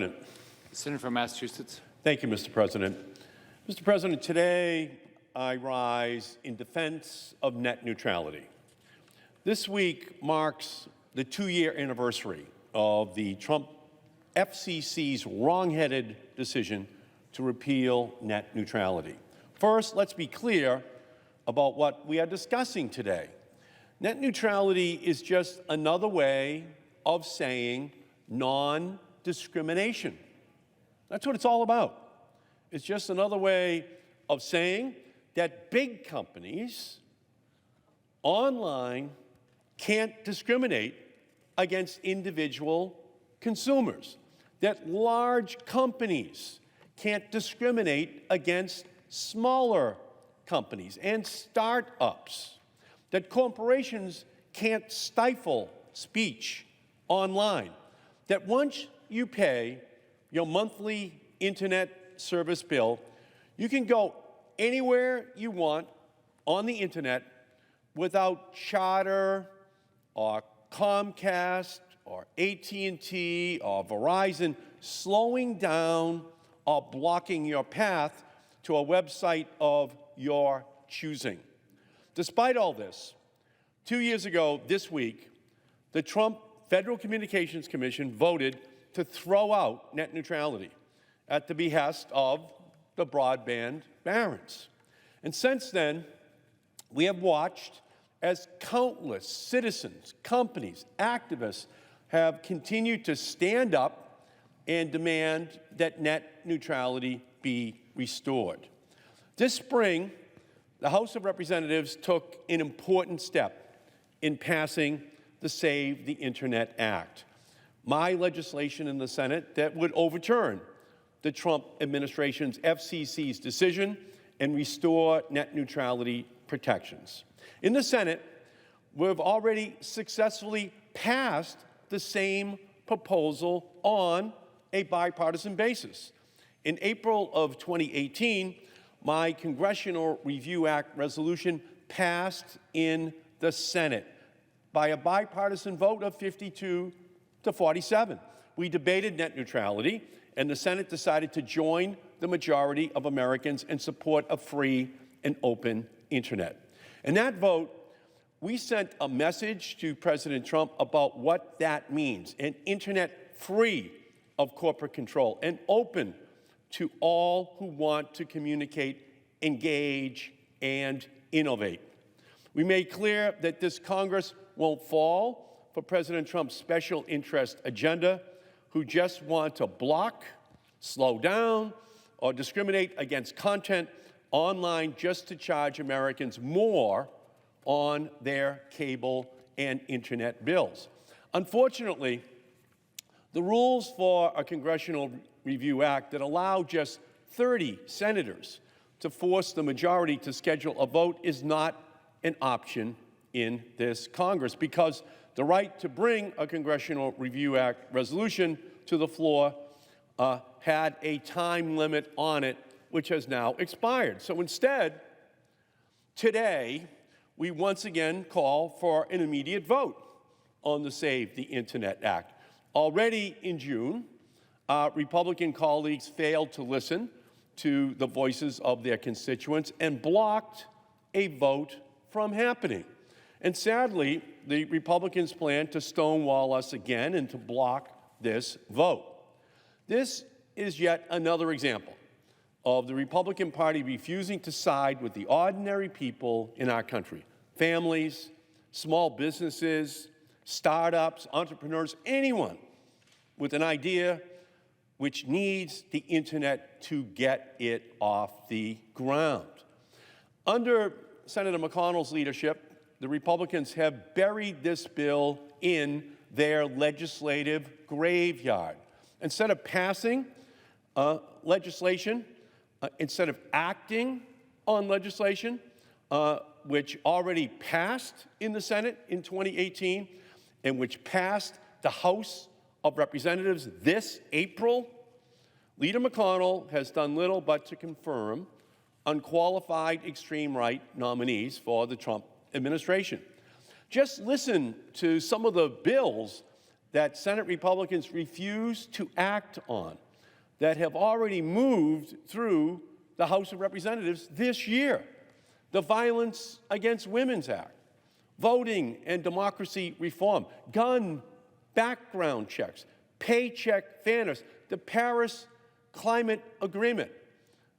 President. Senator from Massachusetts. Thank you, Mr. President. Mr. President, today I rise in defense of net neutrality. This week marks the 2-year anniversary of the Trump FCC's wrong-headed decision to repeal net neutrality. First, let's be clear about what we are discussing today. Net neutrality is just another way of saying non-discrimination. That's what it's all about. It's just another way of saying that big companies online can't discriminate against individual consumers, that large companies can't discriminate against smaller companies and startups, that corporations can't stifle speech online, that once you pay your monthly internet service bill, you can go anywhere you want on the internet without Charter or Comcast or AT&T or Verizon slowing down or blocking your path to a website of your choosing. Despite all this, 2 years ago this week, the Trump Federal Communications Commission voted to throw out net neutrality at the behest of the broadband barons. And since then, we have watched as countless citizens, companies, activists have continued to stand up and demand that net neutrality be restored. This spring, the House of Representatives took an important step in passing the Save the Internet Act, my legislation in the Senate that would overturn the Trump administration's FCC's decision and restore net neutrality protections. In the Senate, we've already successfully passed the same proposal on a bipartisan basis. In April of 2018, my Congressional Review Act resolution passed in the Senate by a bipartisan vote of 52 to 47. We debated net neutrality, and the Senate decided to join the majority of Americans and support a free and open internet. In that vote, we sent a message to President Trump about what that means: an internet free of corporate control and open to all who want to communicate, engage, and innovate. We made clear that this Congress won't fall for President Trump's special interest agenda, who just want to block, slow down, or discriminate against content online just to charge Americans more on their cable and internet bills. Unfortunately, the rules for a Congressional Review Act that allow just 30 senators to force the majority to schedule a vote is not an option in this Congress, because the right to bring a Congressional Review Act resolution to the floor had a time limit on it, which has now expired. So instead, today, we once again call for an immediate vote on the Save the Internet Act. Already in June, Republican colleagues failed to listen to the voices of their constituents and blocked a vote from happening. And sadly, the Republicans plan to stonewall us again and to block this vote. This is yet another example of the Republican Party refusing to side with the ordinary people in our country: families, small businesses, startups, entrepreneurs, anyone with an idea which needs the internet to get it off the ground. Under Senator McConnell's leadership, the Republicans have buried this bill in their legislative graveyard. Instead of passing legislation, instead of acting on legislation, which already passed in the Senate in 2018 and which passed the House of Representatives this April, Leader McConnell has done little but to confirm unqualified extreme right nominees for the Trump administration. Just listen to some of the bills that Senate Republicans refuse to act on that have already moved through the House of Representatives this year. The Violence Against Women's Act, voting and democracy reform, gun background checks, paycheck fairness, the Paris Climate Agreement.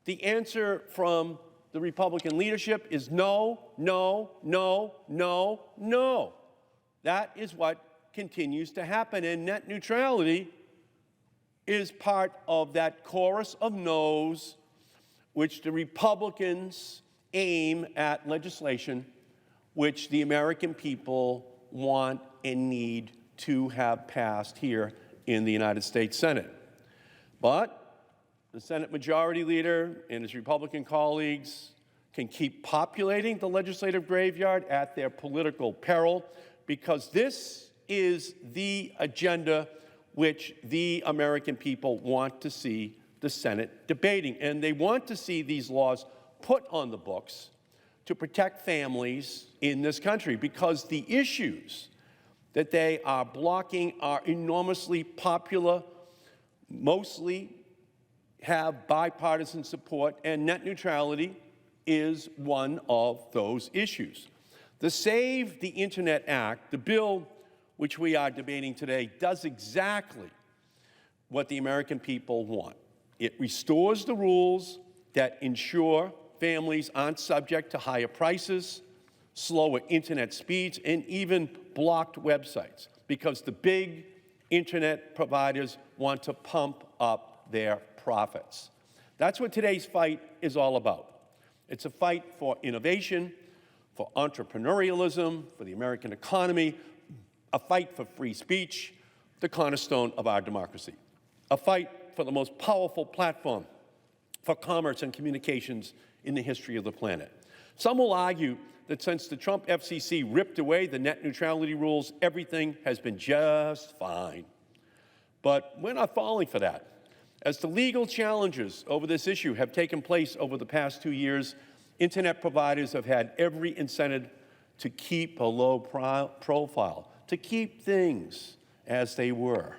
The answer from the Republican leadership is no, no, no, no, no. That is what continues to happen, and net neutrality is part of that chorus of no's which the Republicans aim at legislation which the American people want and need to have passed here in the United States Senate. But the Senate Majority Leader and his Republican colleagues can keep populating the legislative graveyard at their political peril, because this is the agenda which the American people want to see the Senate debating. And they want to see these laws put on the books to protect families in this country, because the issues that they are blocking are enormously popular, mostly have bipartisan support, and net neutrality is one of those issues. The Save the Internet Act, the bill which we are debating today, does exactly what the American people want. It restores the rules that ensure families aren't subject to higher prices, slower internet speeds, and even blocked websites, because the big internet providers want to pump up their profits. That's what today's fight is all about. It's a fight for innovation, for entrepreneurialism, for the American economy, a fight for free speech, the cornerstone of our democracy, a fight for the most powerful platform for commerce and communications in the history of the planet. Some will argue that since the Trump FCC ripped away the net neutrality rules, everything has been just fine. But we're not falling for that. As the legal challenges over this issue have taken place over the past 2 years, internet providers have had every incentive to keep a low profile, to keep things as they were.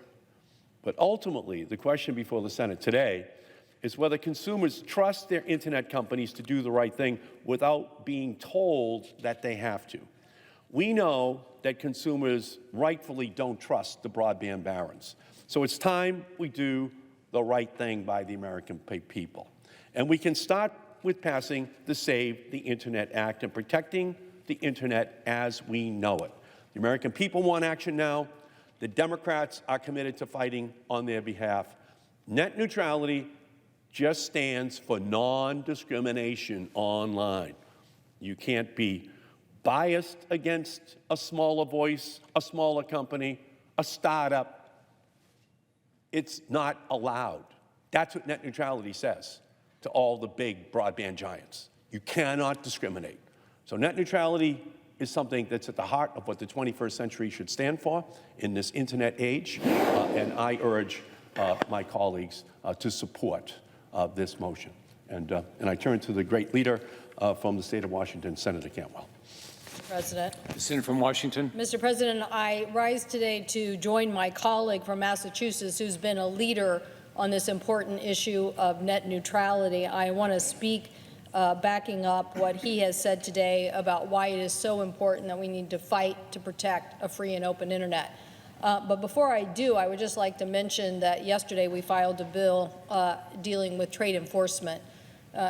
But ultimately, the question before the Senate today is whether consumers trust their internet companies to do the right thing without being told that they have to. We know that consumers rightfully don't trust the broadband barons. So it's time we do the right thing by the American people. And we can start with passing the Save the Internet Act and protecting the internet as we know it. The American people want action now. The Democrats are committed to fighting on their behalf. Net neutrality just stands for non-discrimination online. You can't be biased against a smaller voice, a smaller company, a startup. It's not allowed. That's what net neutrality says to all the big broadband giants. You cannot discriminate. So net neutrality is something that's at the heart of what the 21st century should stand for in this internet age, and I urge my colleagues to support this motion. And I turn to the great leader from the state of Washington, Senator Cantwell. President. The senator from Washington. Mr. President, I rise today to join my colleague from Massachusetts, who's been a leader on this important issue of net neutrality. I want to speak backing up what he has said today about why it is so important that we need to fight to protect a free and open internet. But before I do, I would just like to mention that yesterday we filed a bill dealing with trade enforcement.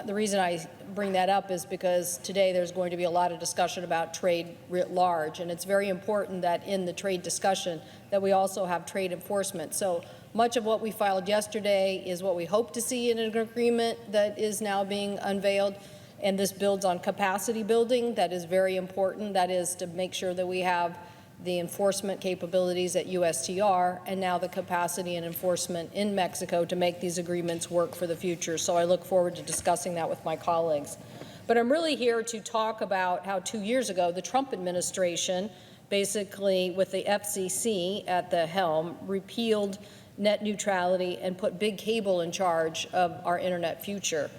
The reason I bring that up is because today there's going to be a lot of discussion about trade writ large, and it's very important that in the trade discussion that we also have trade enforcement. So much of what we filed yesterday is what we hope to see in an agreement that is now being unveiled, and this builds on capacity building. That is very important. That is to make sure that we have the enforcement capabilities at USTR, and now the capacity and enforcement in Mexico to make these agreements work for the future. So I look forward to discussing that with my colleagues. But I'm really here to talk about how 2 years ago, the Trump administration, basically with the FCC at the helm, repealed net neutrality and put big cable in charge of our internet future.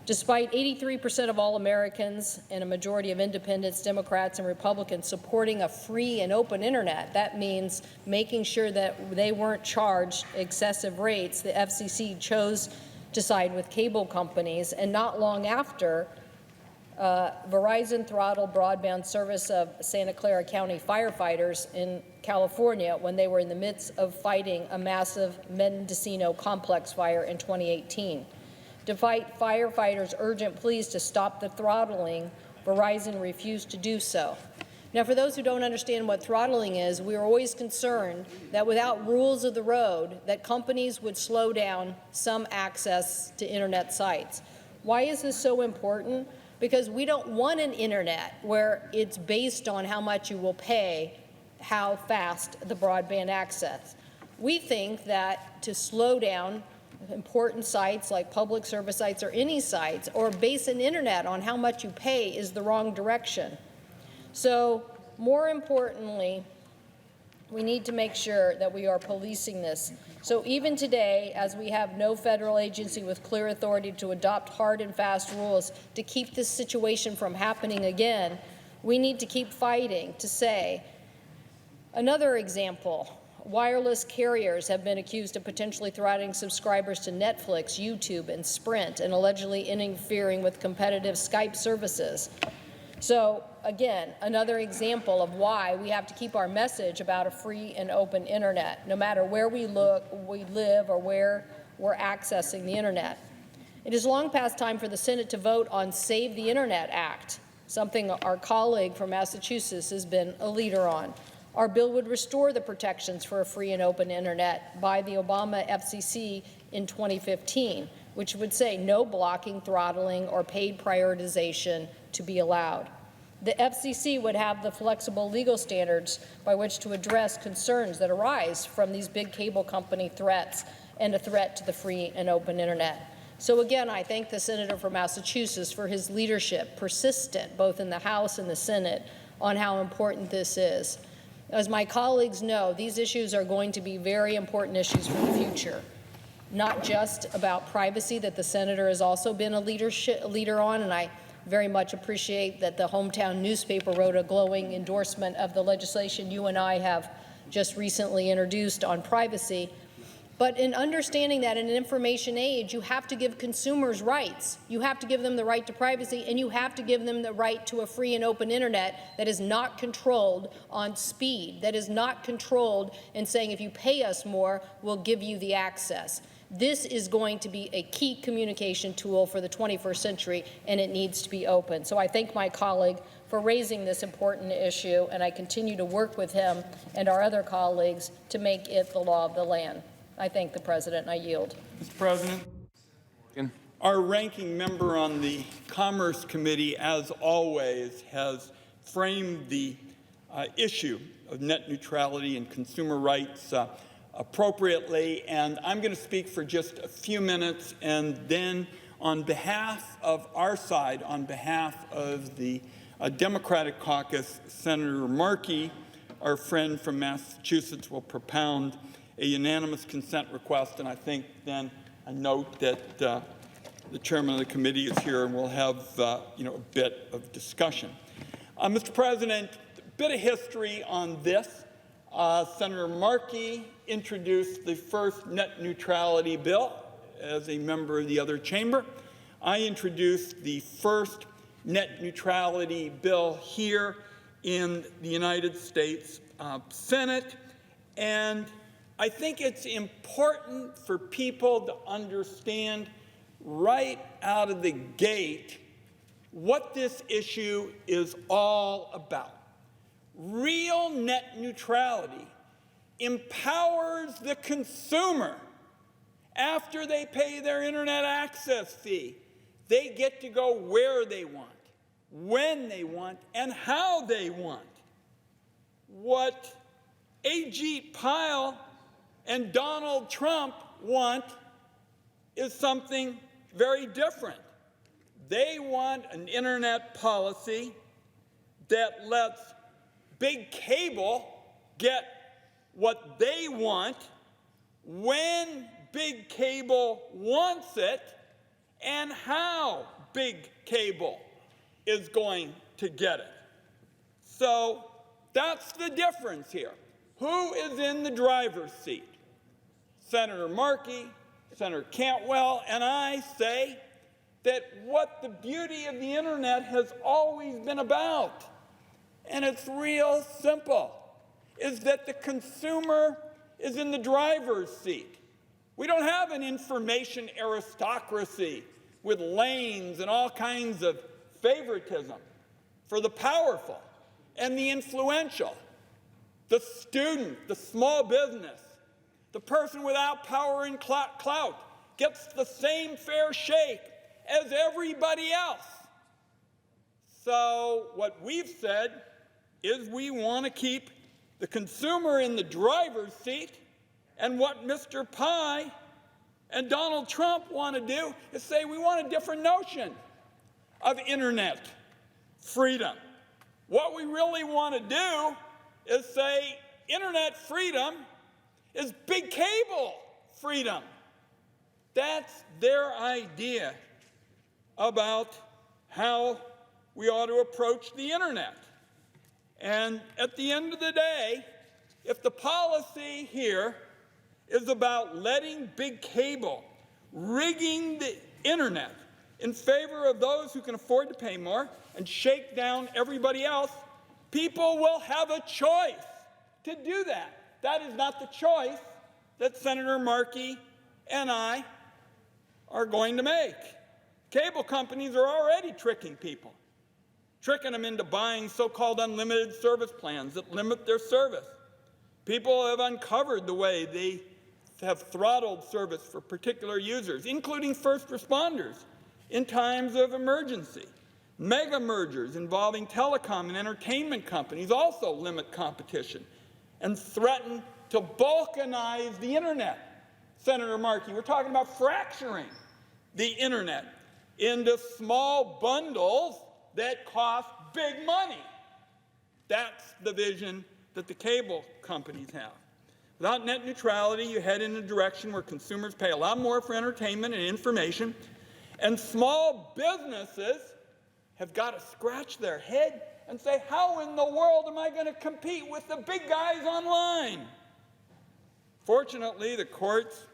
Despite 83% of all Americans and a majority of independents, Democrats, and Republicans supporting a free and open internet, that means making sure that they weren't charged excessive rates, the FCC chose to side with cable companies, and not long after, Verizon throttled broadband service of Santa Clara County firefighters in California when they were in the midst of fighting a massive Mendocino complex fire in 2018. Despite firefighters' urgent pleas to stop the throttling, Verizon refused to do so. Now, for those who don't understand what throttling is, we are always concerned that without rules of the road, that companies would slow down some access to internet sites. Why is this so important? Because we don't want an internet where it's based on how much you will pay, how fast the broadband access. We think that to slow down important sites like public service sites or any sites, or base an internet on how much you pay, is the wrong direction. So more importantly, we need to make sure that we are policing this. So even today, as we have no federal agency with clear authority to adopt hard and fast rules to keep this situation from happening again, we need to keep fighting to say. Another example, wireless carriers have been accused of potentially throttling subscribers to Netflix, YouTube, and Sprint, and allegedly interfering with competitive Skype services. So again, another example of why we have to keep our message about a free and open internet, no matter where we live, or where we're accessing the internet. It is long past time for the Senate to vote on Save the Internet Act, something our colleague from Massachusetts has been a leader on. Our bill would restore the protections for a free and open internet by the Obama FCC in 2015, which would say no blocking, throttling, or paid prioritization to be allowed. The FCC would have the flexible legal standards by which to address concerns that arise from these big cable company threats and a threat to the free and open internet. So again, I thank the senator from Massachusetts for his leadership, persistent both in the House and the Senate, on how important this is. As my colleagues know, these issues are going to be very important issues for the future, not just about privacy that the senator has also been a leader on, and I very much appreciate that the hometown newspaper wrote a glowing endorsement of the legislation you and I have just recently introduced on privacy. But in understanding that in an information age, you have to give consumers rights. You have to give them the right to privacy, and you have to give them the right to a free and open internet that is not controlled on speed, that is not controlled in saying if you pay us more, we'll give you the access. This is going to be a key communication tool for the 21st century, and it needs to be open. So I thank my colleague for raising this important issue, and I continue to work with him and our other colleagues to make it the law of the land. I thank the President, and I yield. Mr. President, our ranking member on the Commerce Committee, as always, has framed the issue of net neutrality and consumer rights appropriately, and I'm going to speak for just a few minutes, and then on behalf of our side, on behalf of the Democratic caucus, Senator Markey, our friend from Massachusetts, will propound a unanimous consent request, and I think then a note that the chairman of the committee is here and we'll have a bit of discussion. Mr. President, a bit of history on this. Senator Markey introduced the first net neutrality bill as a member of the other chamber. I introduced the first net neutrality bill here in the United States Senate, and I think it's important for people to understand right out of the gate what this issue is all about. Real net neutrality empowers the consumer. After they pay their internet access fee, they get to go where they want, when they want, and how they want. What Ajit Pai and Donald Trump want is something very different. They want an internet policy that lets big cable get what they want, when big cable wants it, and how big cable is going to get it. So that's the difference here. Who is in the driver's seat? Senator Markey, Senator Cantwell, and I say that what the beauty of the internet has always been about, and it's real simple, is that the consumer is in the driver's seat. We don't have an information aristocracy with lanes and all kinds of favoritism for the powerful and the influential. The student, the small business, the person without power and clout gets the same fair shake as everybody else. So what we've said is we want to keep the consumer in the driver's seat, and what Mr. Pai and Donald Trump want to do is say we want a different notion of internet freedom. What we really want to do is say internet freedom is big cable freedom. That's their idea about how we ought to approach the internet. And at the end of the day, if the policy here is about letting big cable, rigging the internet in favor of those who can afford to pay more and shake down everybody else, people will have a choice to do that. That is not the choice that Senator Markey and I are going to make. Cable companies are already tricking people, tricking them into buying so-called unlimited service plans that limit their service. People have uncovered the way they have throttled service for particular users, including first responders, in times of emergency. Mega mergers involving telecom and entertainment companies also limit competition and threaten to balkanize the internet. Senator Markey, we're talking about fracturing the internet into small bundles that cost big money. That's the vision that the cable companies have. Without net neutrality, you head in a direction where consumers pay a lot more for entertainment and information, and small businesses have got to scratch their head and say, how in the world am I going to compete with the big guys online? Fortunately, the courts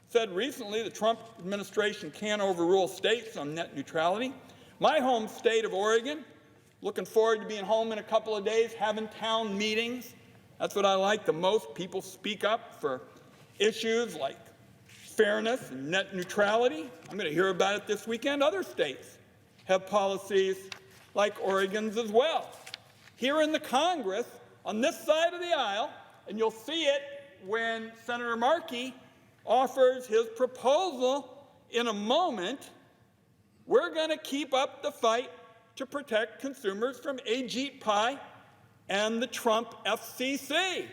said recently the Trump administration can't overrule states on net neutrality. My home state of Oregon, looking forward to being home in a couple of days, having town meetings. That's what I like the most. People speak up for issues like fairness and net neutrality. I'm going to hear about it this weekend. Other states have policies like Oregon's as well. Here in the Congress, on this side of the aisle, and you'll see it when Senator Markey offers his proposal in a moment, we're going to keep up the fight to protect consumers from Ajit Pai and the Trump FCC.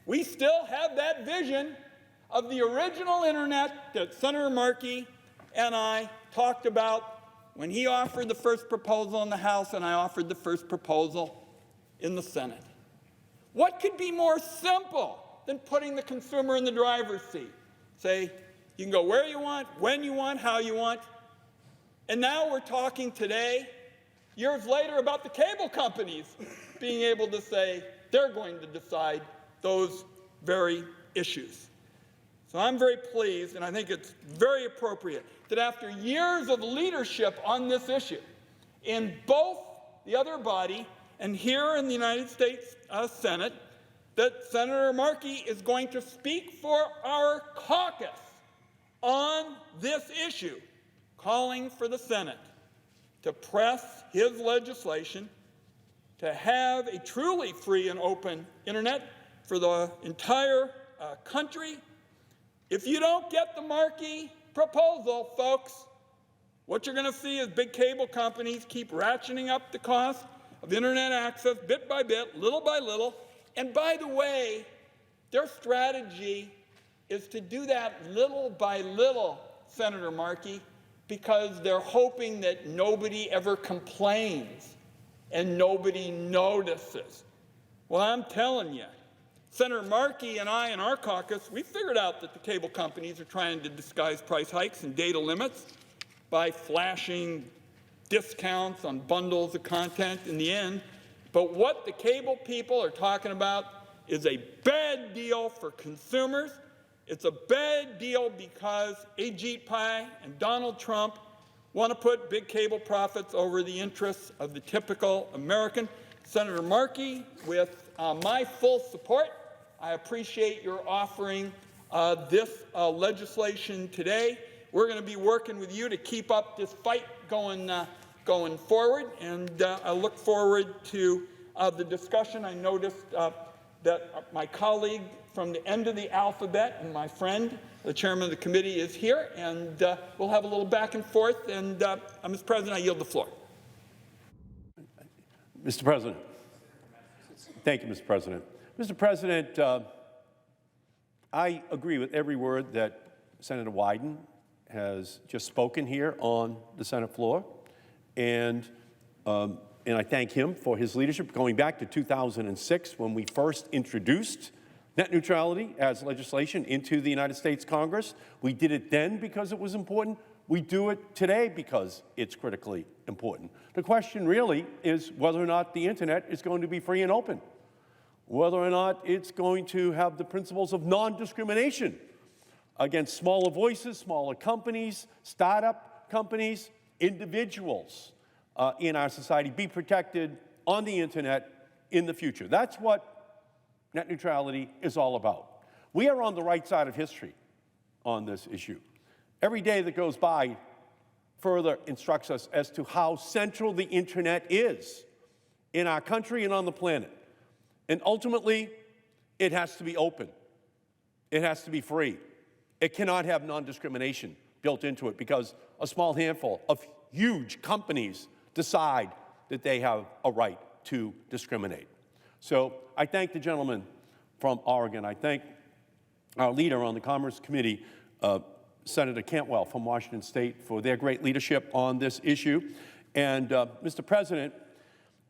We still have that vision of the original internet that Senator Markey and I talked about when he offered the first proposal in the House and I offered the first proposal in the Senate. What could be more simple than putting the consumer in the driver's seat? Say, you can go where you want, when you want, how you want. And now we're talking today, years later, about the cable companies being able to say they're going to decide those very issues. So I'm very pleased, and I think it's very appropriate, that after years of leadership on this issue, in both the other body and here in the United States Senate, that Senator Markey is going to speak for our caucus on this issue, calling for the Senate to press his legislation to have a truly free and open internet for the entire country. If you don't get the Markey proposal, folks, what you're going to see is big cable companies keep ratcheting up the cost of internet access bit by bit, little by little. And by the way, their strategy is to do that little by little, Senator Markey, because they're hoping that nobody ever complains and nobody notices. Well, I'm telling you, Senator Markey and I in our caucus, we figured out that the cable companies are trying to disguise price hikes and data limits by flashing discounts on bundles of content in the end. But what the cable people are talking about is a bad deal for consumers. It's a bad deal because Ajit Pai and Donald Trump want to put big cable profits over the interests of the typical American. Senator Markey, with my full support, I appreciate your offering this legislation today. We're going to be working with you to keep up this fight going forward, and I look forward to the discussion. I noticed that my colleague from the end of the alphabet and my friend, the chairman of the committee, is here, and we'll have a little back and forth. And Mr. President, I yield the floor. Mr. President. Thank you, Mr. President. Mr. President, I agree with every word that Senator Wyden has just spoken here on the Senate floor, and I thank him for his leadership going back to 2006 when we first introduced net neutrality as legislation into the United States Congress. We did it then because it was important. We do it today because it's critically important. The question really is whether or not the internet is going to be free and open, whether or not it's going to have the principles of non-discrimination against smaller voices, smaller companies, startup companies, individuals in our society be protected on the internet in the future. That's what net neutrality is all about. We are on the right side of history on this issue. Every day that goes by further instructs us as to how central the internet is in our country and on the planet. And ultimately, it has to be open. It has to be free. It cannot have non-discrimination built into it because a small handful of huge companies decide that they have a right to discriminate. So I thank the gentleman from Oregon. I thank our leader on the Commerce Committee, Senator Cantwell from Washington State, for their great leadership on this issue. And Mr. President,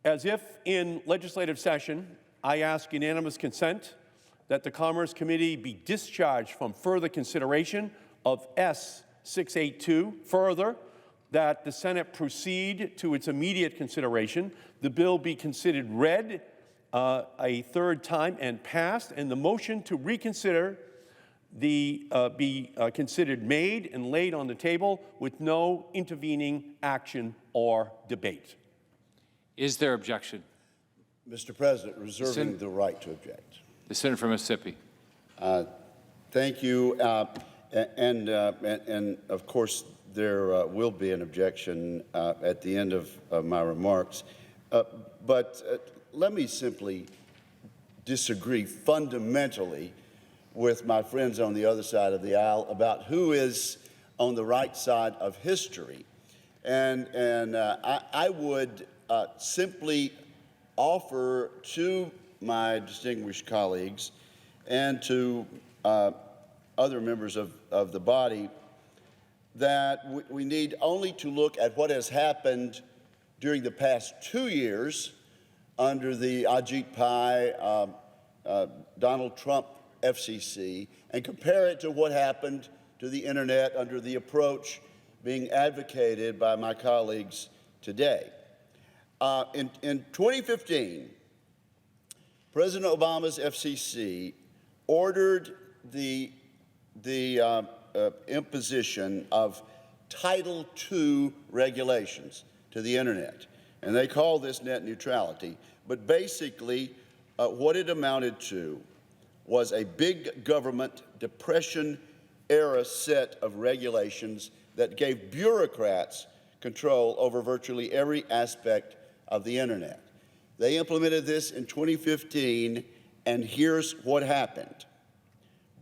as if in legislative session, I ask unanimous consent that the Commerce Committee be discharged from further consideration of S-682. Further, that the Senate proceed to its immediate consideration, the bill be considered read a third time and passed, and the motion to reconsider be considered made and laid on the table with no intervening action or debate. Is there objection? Mr. President, reserving the right to object. The senator from Mississippi. Thank you. And of course, there will be an objection at the end of my remarks. But let me simply disagree fundamentally with my friends on the other side of the aisle about who is on the right side of history. And I would simply offer to my distinguished colleagues and to other members of the body that we need only to look at what has happened during the past 2 years under the Ajit Pai, Donald Trump FCC and compare it to what happened to the internet under the approach being advocated by my colleagues today. In 2015, President Obama's FCC ordered the imposition of Title II regulations to the internet, and they call this net neutrality. But basically, what it amounted to was a big government Depression-era set of regulations that gave bureaucrats control over virtually every aspect of the internet. They implemented this in 2015, and here's what happened.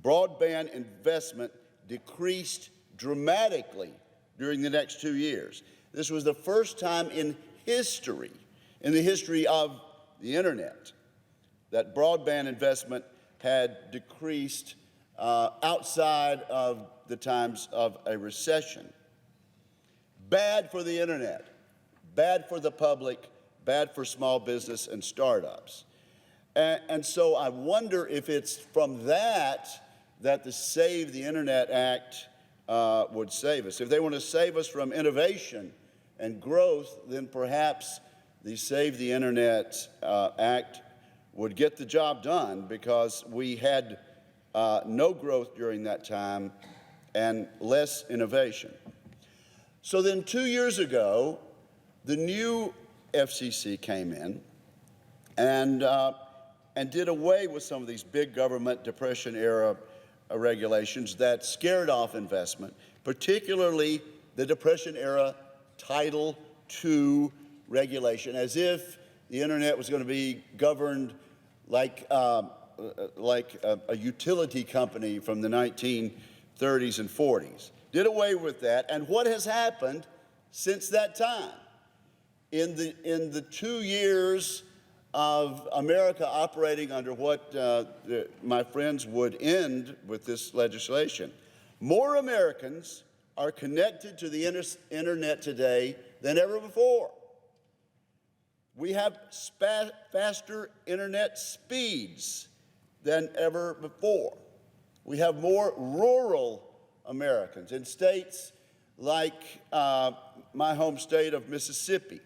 Broadband investment decreased dramatically during the next 2 years. This was the first time in history, in the history of the internet, that broadband investment had decreased outside of the times of a recession. Bad for the internet, bad for the public, bad for small business and startups. And so I wonder if it's from that the Save the Internet Act would save us. If they want to save us from innovation and growth, then perhaps the Save the Internet Act would get the job done, because we had no growth during that time and less innovation. So then 2 years ago, the new FCC came in and did away with some of these big government Depression-era regulations that scared off investment, particularly the Depression-era Title II regulation, as if the internet was going to be governed like a utility company from the 1930s and 40s. Did away with that, and what has happened since that time? In the 2 years of America operating under what my friends would end with this legislation, more Americans are connected to the internet today than ever before. We have faster internet speeds than ever before. We have more rural Americans in states like my home state of Mississippi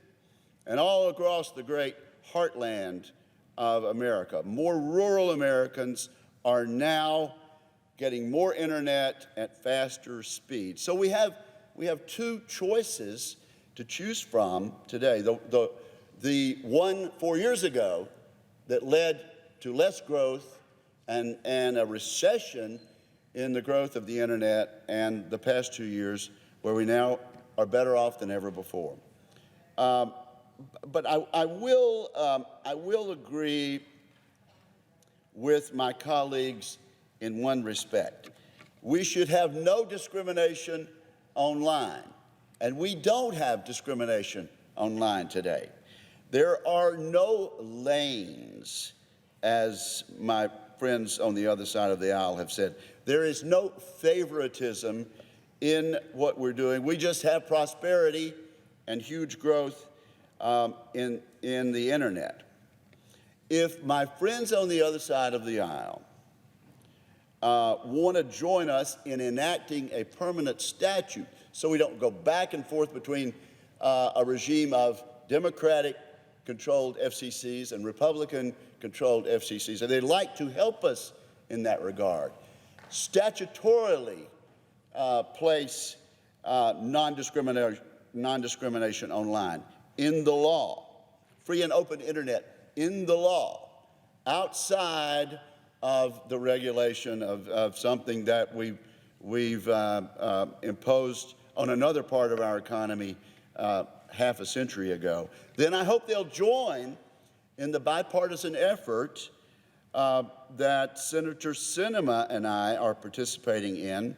and all across the great heartland of America. More rural Americans are now getting more internet at faster speeds. So we have two choices to choose from today. The one 4 years ago that led to less growth and a recession in the growth of the internet, and the past 2 years where we now are better off than ever before. But I will agree with my colleagues in one respect. We should have no discrimination online, and we don't have discrimination online today. There are no lanes, as my friends on the other side of the aisle have said. There is no favoritism in what we're doing. We just have prosperity and huge growth in the internet. If my friends on the other side of the aisle want to join us in enacting a permanent statute so we don't go back and forth between a regime of Democratic-controlled FCCs and Republican-controlled FCCs, and they'd like to help us in that regard, statutorily place non-discrimination online in the law, free and open internet in the law, outside of the regulation of something that we've imposed on another part of our economy half a century ago, then I hope they'll join in the bipartisan effort that Senator Sinema and I are participating in,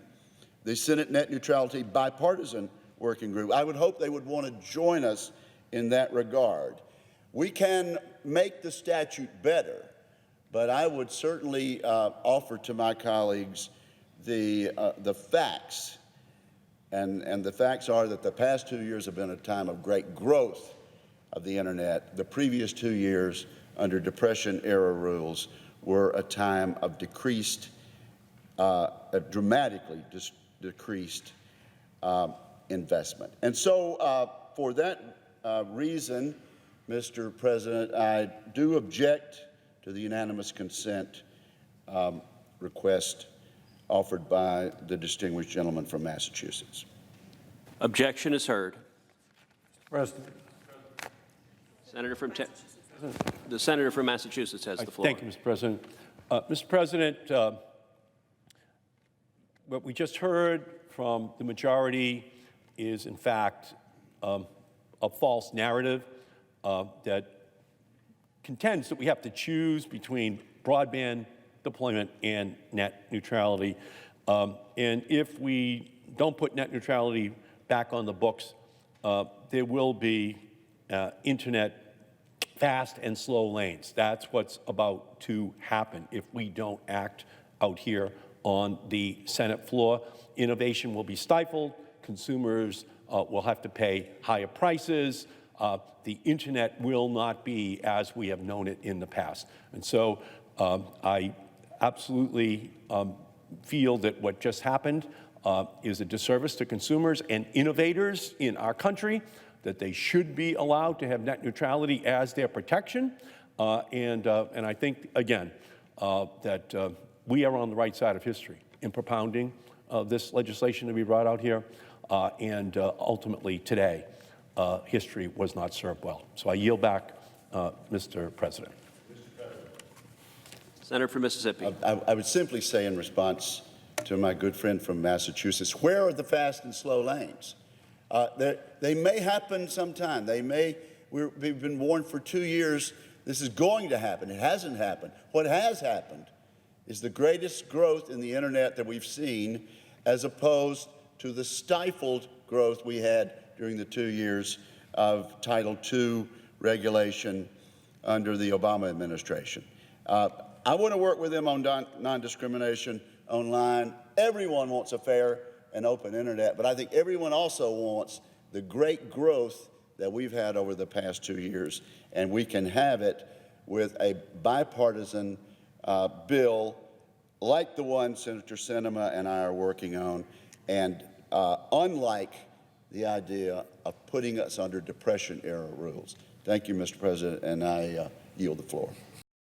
the Senate Net Neutrality Bipartisan Working Group. I would hope they would want to join us in that regard. We can make the statute better, but I would certainly offer to my colleagues the facts. And the facts are that the past 2 years have been a time of great growth of the internet. The previous 2 years under Depression-era rules were a time of dramatically decreased investment. And so for that reason, Mr. President, I do object to the unanimous consent request offered by the distinguished gentleman from Massachusetts. Objection is heard. President. The senator from Massachusetts has the floor. Thank you, Mr. President. Mr. President, what we just heard from the majority is, in fact, a false narrative that contends that we have to choose between broadband deployment and net neutrality. And if we don't put net neutrality back on the books, there will be internet fast and slow lanes. That's what's about to happen if we don't act out here on the Senate floor. Innovation will be stifled. Consumers will have to pay higher prices. The internet will not be as we have known it in the past. And so I absolutely feel that what just happened is a disservice to consumers and innovators in our country. that they should be allowed to have net neutrality as their protection. And I think, again, that we are on the right side of history in propounding this legislation to be brought out here. And ultimately, today, history was not served well. So I yield back, Mr. President. Senator from Mississippi. I would simply say in response to my good friend from Massachusetts, where are the fast and slow lanes? They may happen sometime. We've been warned for 2 years this is going to happen. It hasn't happened. What has happened is the greatest growth in the internet that we've seen, as opposed to the stifled growth we had during the 2 years of Title II regulation under the Obama administration. I want to work with them on non-discrimination online. Everyone wants a fair and open internet, but I think everyone also wants the great growth that we've had over the past 2 years, and we can have it with a bipartisan bill like the one Senator Sinema and I are working on, and unlike the idea of putting us under Depression-era rules. Thank you, Mr. President, and I yield the floor.